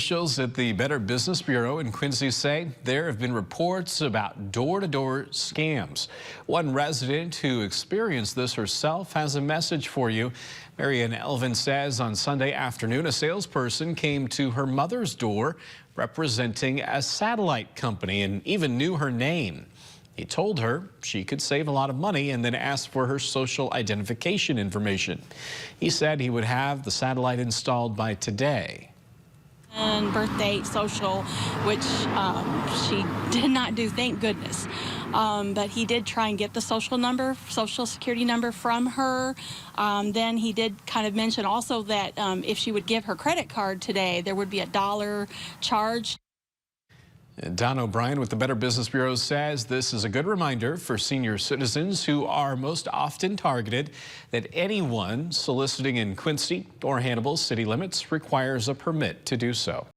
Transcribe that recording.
Officials at the Better Business Bureau in Quincy say there have been reports about door-to-door scams. One resident who experienced this herself has a message for you. Marianne Elvin says on Sunday afternoon, a salesperson came to her mother's door representing a satellite company and even knew her name. He told her she could save a lot of money and then asked for her social identification information. He said he would have the satellite installed by today. And birth date, social, which she did not do, thank goodness. But he did try and get the social security number from her. Then he did kind of mention also that if she would give her credit card today, there would be $1 charge. And Don O'Brien with the Better Business Bureau says this is a good reminder for senior citizens who are most often targeted that anyone soliciting in Quincy or Hannibal city limits requires a permit to do so.